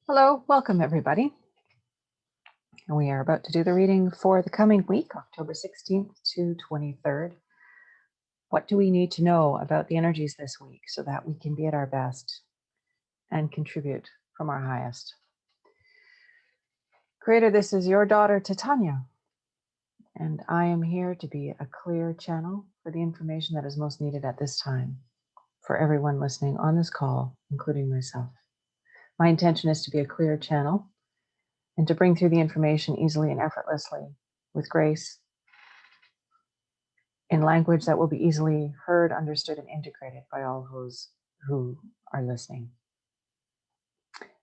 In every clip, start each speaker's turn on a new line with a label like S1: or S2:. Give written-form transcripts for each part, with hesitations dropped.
S1: Hello, welcome everybody. And we are about to do the reading for the coming week, October 16th to 23rd. What do we need to know about the energies this week so that we can be at our best and contribute from our highest? Creator, this is your daughter, Titania, and I am here to be a clear channel for the information that is most needed at this time for everyone listening on this call, including myself. My intention is to be a clear channel and to bring through the information easily and effortlessly with grace in language that will be easily heard, understood, and integrated by all those who are listening.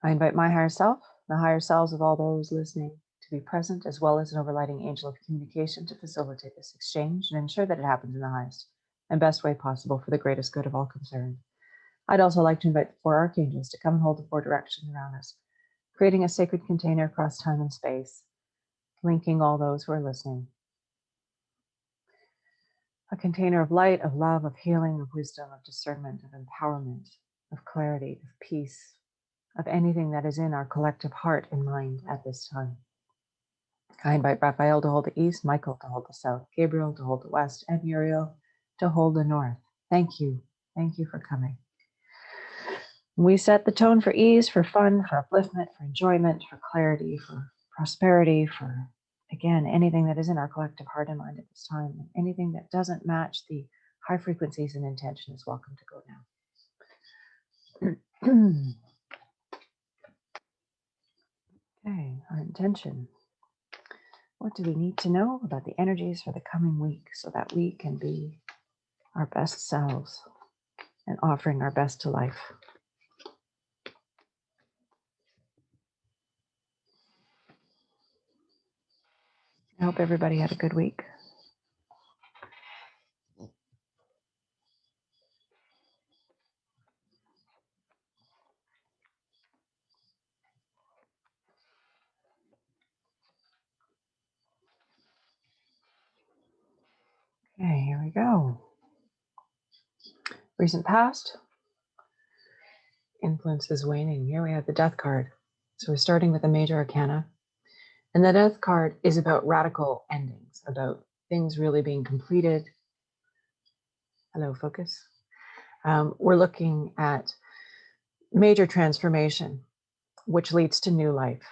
S1: I invite my higher self, the higher selves of all those listening, to be present, as well as an overlighting angel of communication to facilitate this exchange and ensure that it happens in the highest and best way possible for the greatest good of all concerned. I'd also like to invite the four archangels to come and hold the four directions around us, creating a sacred container across time and space, linking all those who are listening. A container of light, of love, of healing, of wisdom, of discernment, of empowerment, of clarity, of peace, of anything that is in our collective heart and mind at this time. I invite Raphael to hold the east, Michael to hold the south, Gabriel to hold the west, and Muriel to hold the north. Thank you. Thank you for coming. We set the tone for ease, for fun, for upliftment, for enjoyment, for clarity, for prosperity, for, again, anything that is in our collective heart and mind at this time. And anything that doesn't match the high frequencies and intention is welcome to go now. Okay, our intention. What do we need to know about the energies for the coming week so that we can be our best selves and offering our best to life? I hope everybody had a good week. Okay, here we go. Recent past, influence is waning. Here we have the Death card. So we're starting with the Major Arcana. And the Death card is about radical endings, about things really being completed. Hello, focus. We're looking at major transformation, which leads to new life.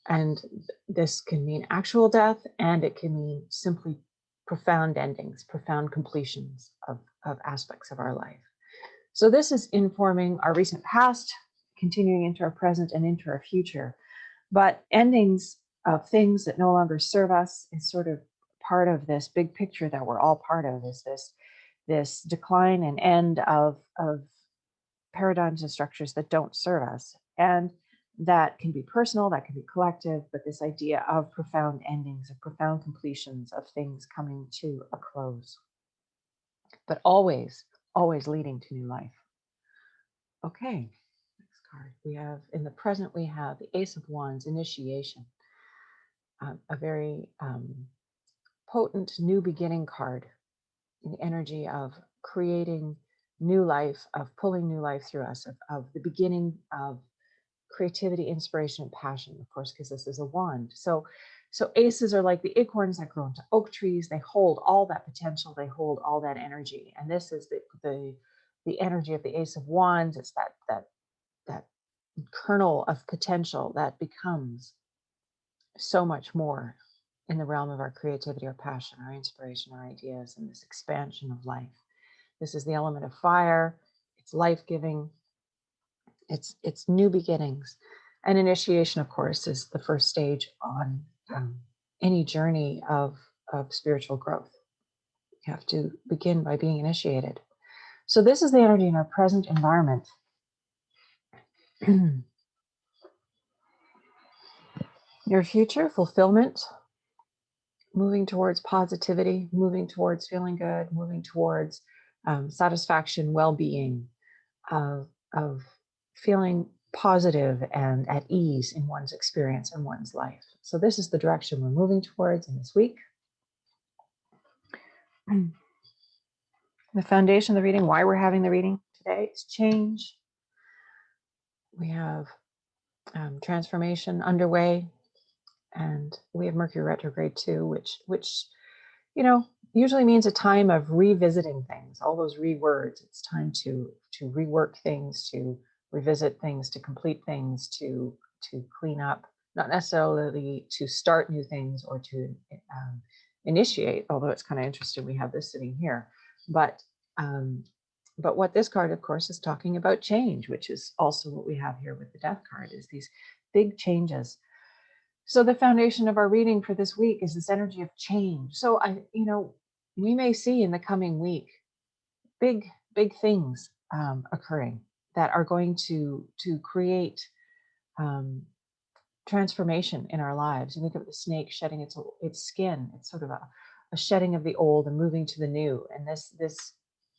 S1: And this can mean actual death, and it can mean simply profound endings, profound completions of aspects of our life. So this is informing our recent past, continuing into our present and into our future. But endings of things that no longer serve us is sort of part of this big picture that we're all part of, is this decline and end of paradigms and structures that don't serve us. And that can be personal, that can be collective, but this idea of profound endings, of profound completions, of things coming to a close, but always leading to new life. Okay, next card. We have, in the present, we have the Ace of Wands, initiation, a very potent new beginning card, in the energy of creating new life, of pulling new life through us, of the beginning of creativity, inspiration, and passion, of course, because this is a wand. So aces are like the acorns that grow into oak trees. They hold all that potential. They hold all that energy. And this is the energy of the Ace of Wands. It's that kernel of potential that becomes so much more in the realm of our creativity, our passion, our inspiration, our ideas, and this expansion of life. This is the element of fire. It's life-giving. It's new beginnings. And initiation, of course, is the first stage on any journey of spiritual growth. You have to begin by being initiated. So this is the energy in our present environment. Your future, fulfillment, moving towards positivity, moving towards feeling good, moving towards satisfaction, well-being, of feeling positive and at ease in one's experience and one's life. So this is the direction we're moving towards in this week. The foundation of the reading, why we're having the reading today, is change. We have transformation underway. And we have Mercury retrograde too, which you know, usually means a time of revisiting things, all those words. It's time to rework things, to revisit things, to complete things, to clean up, not necessarily to start new things or to initiate, although it's kind of interesting we have this sitting here. But what this card, of course, is talking about change, which is also what we have here with the Death card, is these big changes. So the foundation of our reading for this week is this energy of change. So we may see in the coming week big things occurring that are going to create transformation in our lives. You think of the snake shedding its skin. It's sort of a shedding of the old and moving to the new. And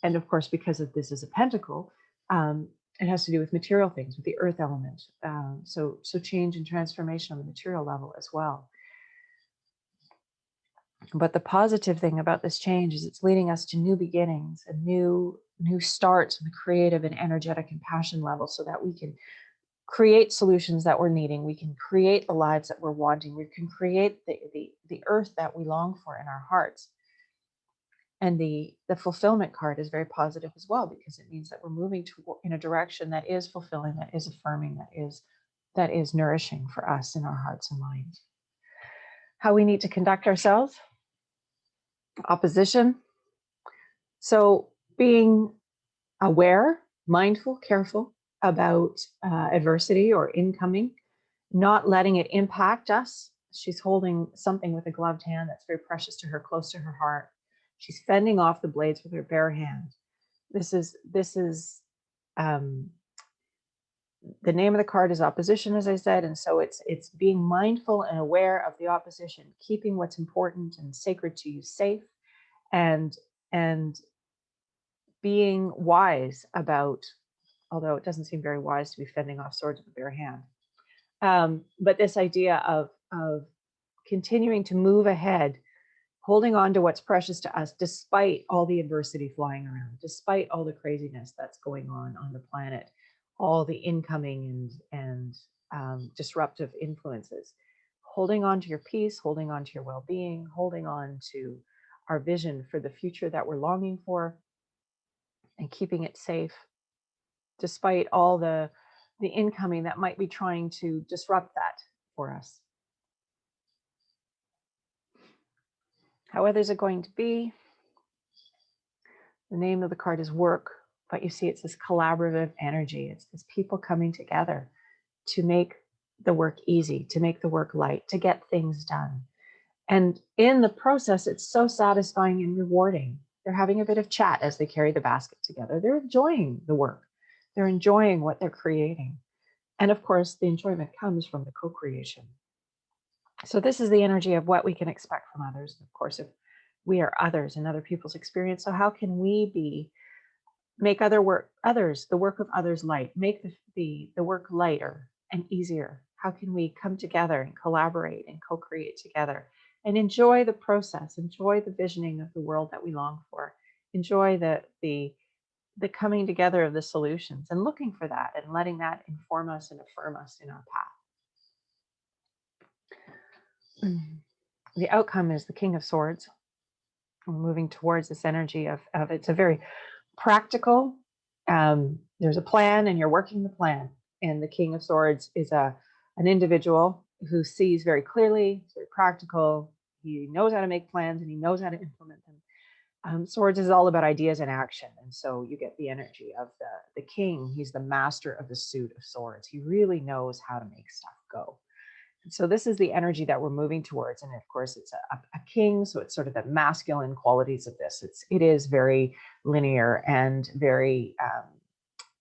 S1: and of course, because of this is a pentacle, it has to do with material things, with the earth element. So change and transformation on the material level as well. But the positive thing about this change is it's leading us to new beginnings and new starts on the creative and energetic and passion level, so that we can create solutions that we're needing. We can create the lives that we're wanting. We can create the earth that we long for in our hearts. And the fulfillment card is very positive as well, because it means that we're moving in a direction that is fulfilling, that is affirming, that is nourishing for us in our hearts and minds. How we need to conduct ourselves. Opposition. So being aware, mindful, careful about adversity or incoming, not letting it impact us. She's holding something with a gloved hand that's very precious to her, close to her heart. She's fending off the blades with her bare hand. This is the name of the card is opposition, as I said, and so it's being mindful and aware of the opposition, keeping what's important and sacred to you safe, and being wise about, although it doesn't seem very wise to be fending off swords with a bare hand, but this idea of continuing to move ahead, holding on to what's precious to us, despite all the adversity flying around, despite all the craziness that's going on the planet, all the incoming and disruptive influences. Holding on to your peace, holding on to your well-being, holding on to our vision for the future that we're longing for, and keeping it safe, despite all the incoming that might be trying to disrupt that for us. How others are going to be. The name of the card is work, but you see it's this collaborative energy. It's people coming together to make the work easy, to make the work light, to get things done. And in the process, it's so satisfying and rewarding. They're having a bit of chat as they carry the basket together. They're enjoying the work. They're enjoying what they're creating. And of course, the enjoyment comes from the co-creation. So this is the energy of what we can expect from others. Of course, if we are others in other people's experience, so how can we make the work of others light, make the work lighter and easier? How can we come together and collaborate and co-create together and enjoy the process, enjoy the visioning of the world that we long for, enjoy the coming together of the solutions and looking for that and letting that inform us and affirm us in our path. The outcome is the King of Swords. We're moving towards this energy of it's a very practical, there's a plan and you're working the plan. And the King of Swords is an individual who sees very clearly, it's very practical. He knows how to make plans and he knows how to implement them. Swords is all about ideas and action. And so you get the energy of the king. He's the master of the suit of swords. He really knows how to make stuff go. So this is the energy that we're moving towards. And of course, it's a king. So it's sort of the masculine qualities of this. It is very linear and very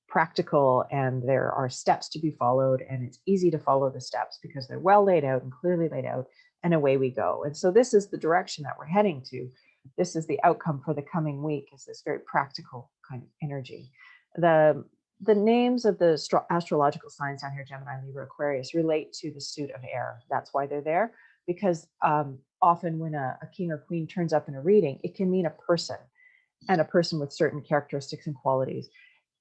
S1: practical. And there are steps to be followed. And it's easy to follow the steps because they're well laid out and clearly laid out. And away we go. And so this is the direction that we're heading to. This is the outcome for the coming week, is this very practical kind of energy. The names of the astrological signs down here, Gemini, Libra, Aquarius, relate to the suit of air. That's why they're there, because often when a king or queen turns up in a reading, it can mean a person, and a person with certain characteristics and qualities.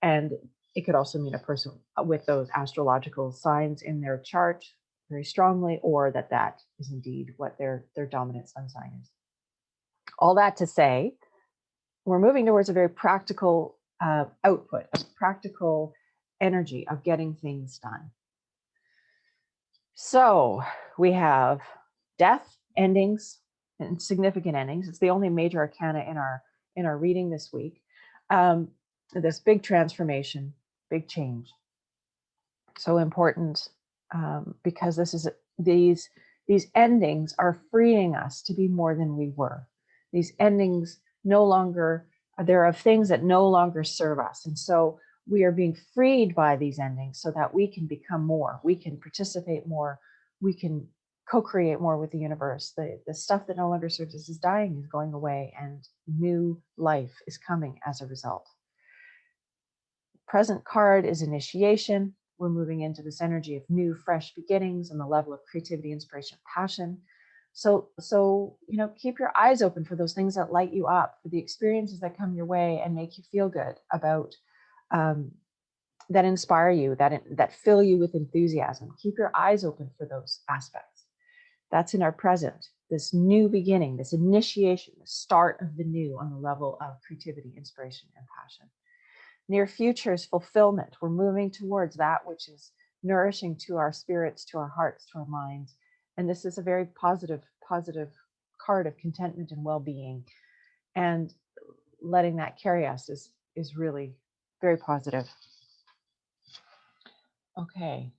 S1: And It could also mean a person with those astrological signs in their chart very strongly, or that is indeed what their dominant sun sign is. All that to say, we're moving towards a very practical output, a practical energy of getting things done. So we have death, endings, and significant endings. It's the only major arcana in our reading this week. This big transformation, big change. So important because these endings are freeing us to be more than we were. These endings no longer, there are things that no longer serve us. And so we are being freed by these endings so that we can become more, we can participate more, we can co-create more with the universe. The stuff that no longer serves us is dying, is going away, and new life is coming as a result. Present card is initiation. We're moving into this energy of new, fresh beginnings and the level of creativity, inspiration, passion. So keep your eyes open for those things that light you up, for the experiences that come your way and make you feel good about, that inspire you, that fill you with enthusiasm. Keep your eyes open for those aspects. That's in our present, this new beginning, this initiation, the start of the new on the level of creativity, inspiration, and passion. Near future is fulfillment. We're moving towards that which is nourishing to our spirits, to our hearts, to our minds. And this is a very positive card of contentment and well-being. And letting that carry us is really very positive. Okay.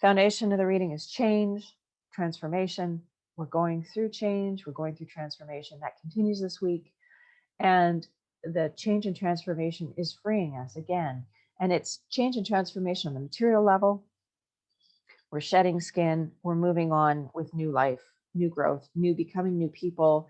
S1: Foundation of the reading is change, transformation. We're going through change. We're going through transformation. That continues this week. And the change and transformation is freeing us again. And it's change and transformation on the material level. We're shedding skin. We're moving on with new life, new growth, becoming new people.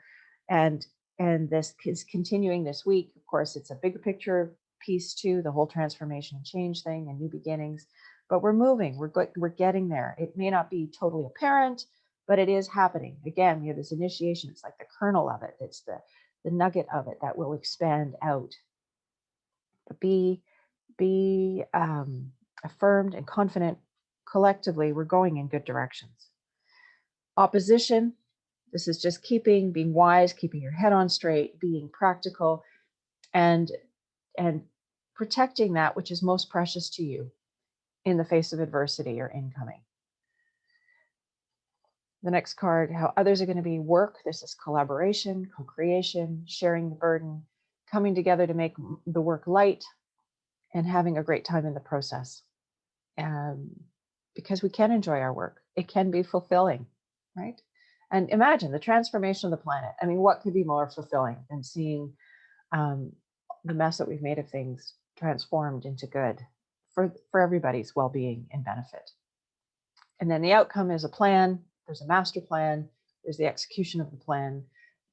S1: And this is continuing this week. Of course, it's a bigger picture piece too, the whole transformation and change thing and new beginnings. But we're moving. We're getting there. It may not be totally apparent, but it is happening. Again, we have this initiation. It's like the kernel of it. It's the nugget of it that will expand out. Be affirmed and confident. Collectively, we're going in good directions. Opposition. This is just being wise, keeping your head on straight, being practical, and protecting that which is most precious to you in the face of adversity or incoming. The next card, how others are going to be work. This is collaboration, co-creation, sharing the burden, coming together to make the work light, and having a great time in the process. Because we can enjoy our work. It can be fulfilling, right? And imagine the transformation of the planet. I mean, what could be more fulfilling than seeing the mess that we've made of things transformed into good for everybody's well-being and benefit. And then the outcome is a plan. There's a master plan. There's the execution of the plan.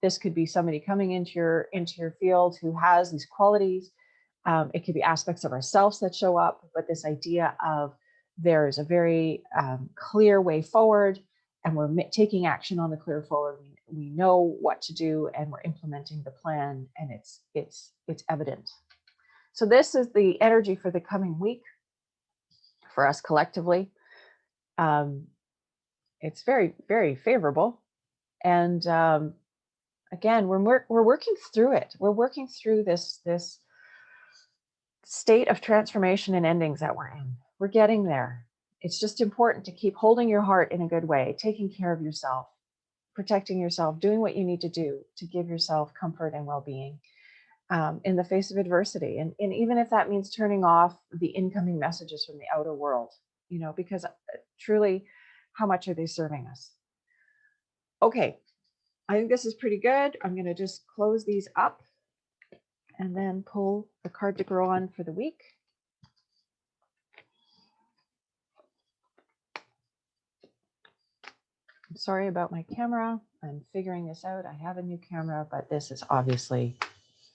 S1: This could be somebody coming into your field who has these qualities. It could be aspects of ourselves that show up, but this idea of there's a very clear way forward, and we're taking action on the clear forward. We know what to do, and we're implementing the plan, and it's evident. So this is the energy for the coming week for us collectively. It's very, very favorable. And again, we're working through it. We're working through this state of transformation and endings that we're in. We're getting there. It's just important to keep holding your heart in a good way, taking care of yourself, protecting yourself, doing what you need to do to give yourself comfort and well-being in the face of adversity. And even if that means turning off the incoming messages from the outer world, because truly, how much are they serving us? Okay, I think this is pretty good. I'm going to just close these up and then pull the card to grow on for the week. I'm sorry about my camera. I'm figuring this out. I have a new camera, but this is obviously,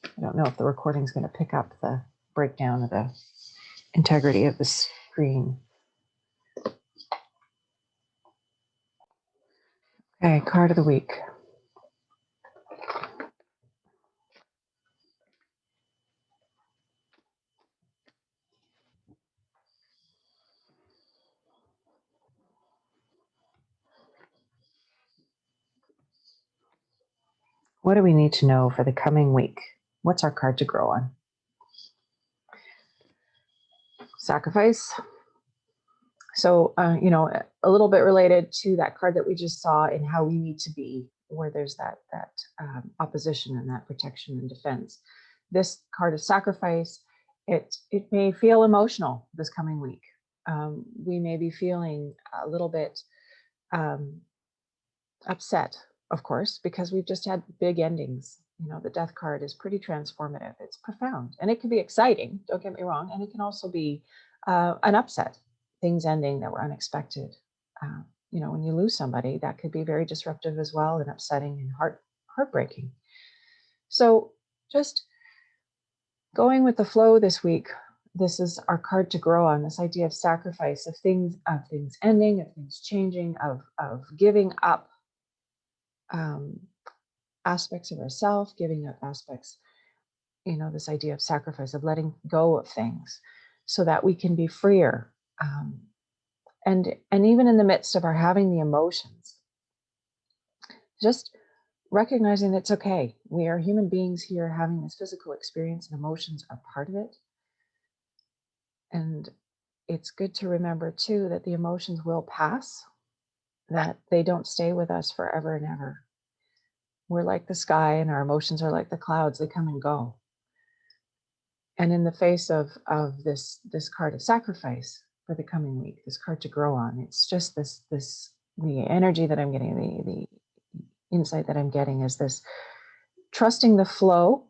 S1: I don't know if the recording is going to pick up the breakdown of the integrity of the screen. Okay, card of the week. What do we need to know for the coming week? What's our card to grow on? Sacrifice. So, a little bit related to that card that we just saw in how we need to be, where there's that opposition and that protection and defense. This card of sacrifice, it may feel emotional this coming week. We may be feeling a little bit upset, of course, because we've just had big endings. The death card is pretty transformative. It's profound, and it can be exciting, don't get me wrong, and it can also be an upset, things ending that were unexpected. When you lose somebody, that could be very disruptive as well, and upsetting and heartbreaking. So just going with the flow this week, this is our card to grow on, this idea of sacrifice, of things ending, of things changing, of giving up aspects of ourselves, giving up aspects, this idea of sacrifice, of letting go of things so that we can be freer. And even in the midst of our having the emotions, just recognizing it's okay. We are human beings here having this physical experience, and emotions are part of it. And it's good to remember too that the emotions will pass, that they don't stay with us forever and ever. We're like the sky, and our emotions are like the clouds. They come and go. And in the face of this card of sacrifice for the coming week, this card to grow on, it's just the energy that I'm getting, the insight that I'm getting is this trusting the flow,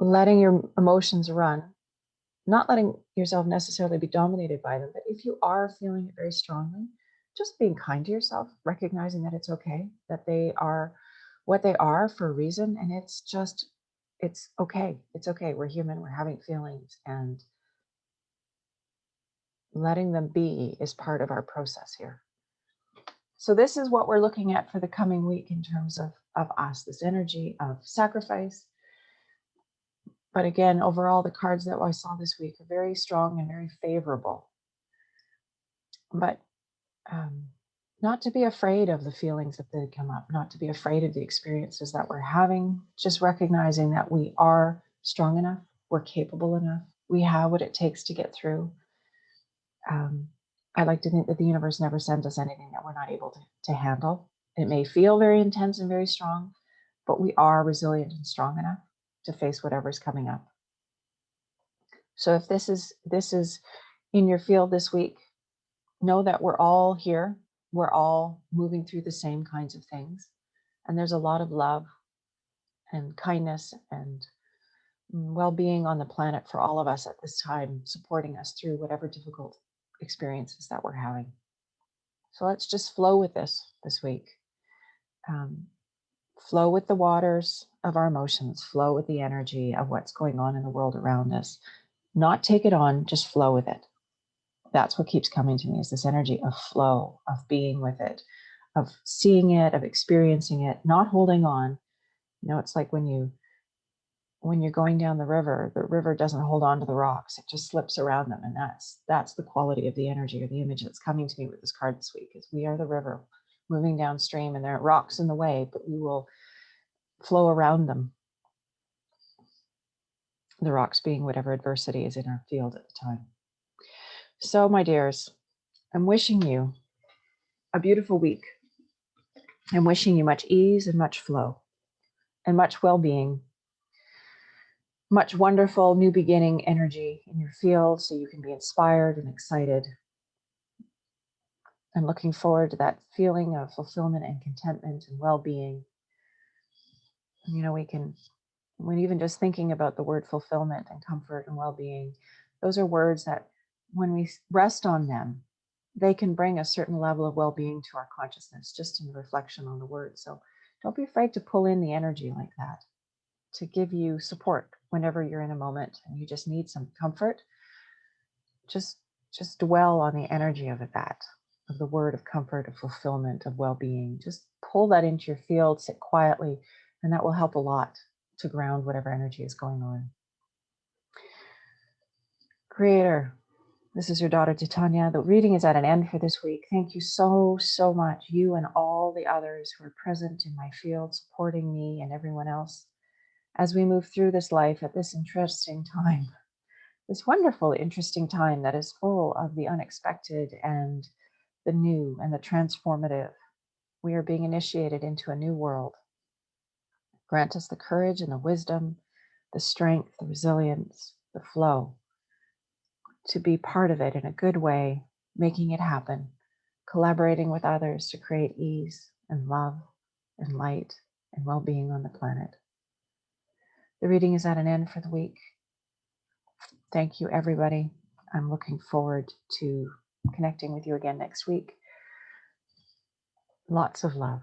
S1: letting your emotions run, not letting yourself necessarily be dominated by them. But if you are feeling it very strongly, just being kind to yourself, recognizing that it's okay, that they are what they are for a reason. And it's okay. It's okay. We're human. We're having feelings, and letting them be is part of our process here. So this is what we're looking at for the coming week in terms of us, this energy of sacrifice. But again, overall, the cards that I saw this week are very strong and very favorable. But not to be afraid of the feelings that they come up, not to be afraid of the experiences that we're having, just recognizing that we are strong enough, we're capable enough, we have what it takes to get through. I like to think that the universe never sends us anything that we're not able to handle. It may feel very intense and very strong, but we are resilient and strong enough to face whatever's coming up. So if this is in your field this week, know that we're all here. We're all moving through the same kinds of things. And there's a lot of love and kindness and well-being on the planet for all of us at this time, supporting us through whatever difficult experiences that we're having. So let's just flow with this week. Flow with the waters of our emotions, flow with the energy of what's going on in the world around us. Not take it on, just flow with it. That's what keeps coming to me, is this energy of flow, of being with it, of seeing it, of experiencing it, not holding on. It's like when you're going down the river doesn't hold on to the rocks. It just slips around them. And that's the quality of the energy or the image that's coming to me with this card this week, is we are the river moving downstream, and there are rocks in the way, but we will flow around them. The rocks being whatever adversity is in our field at the time. So, my dears, I'm wishing you a beautiful week. I'm wishing you much ease and much flow and much well-being, much wonderful new beginning energy in your field so you can be inspired and excited. I'm looking forward to that feeling of fulfillment and contentment and well-being. When even just thinking about the word fulfillment and comfort and well-being, those are words that when we rest on them, they can bring a certain level of well-being to our consciousness, just in the reflection on the word. So don't be afraid to pull in the energy like that, to give you support whenever you're in a moment and you just need some comfort. Just dwell on the energy of that, of the word of comfort, of fulfillment, of well-being. Just pull that into your field, sit quietly, and that will help a lot to ground whatever energy is going on. Creator, This is your daughter, Titania. The reading is at an end for this week. Thank you so, so much, you and all the others who are present in my field, supporting me and everyone else as we move through this life at this interesting time, this wonderful, interesting time that is full of the unexpected and the new and the transformative. We are being initiated into a new world. Grant us the courage and the wisdom, the strength, the resilience, the flow to be part of it in a good way, making it happen, collaborating with others to create ease and love and light and well-being on the planet. The reading is at an end for the week. Thank you, everybody. I'm looking forward to connecting with you again next week. Lots of love.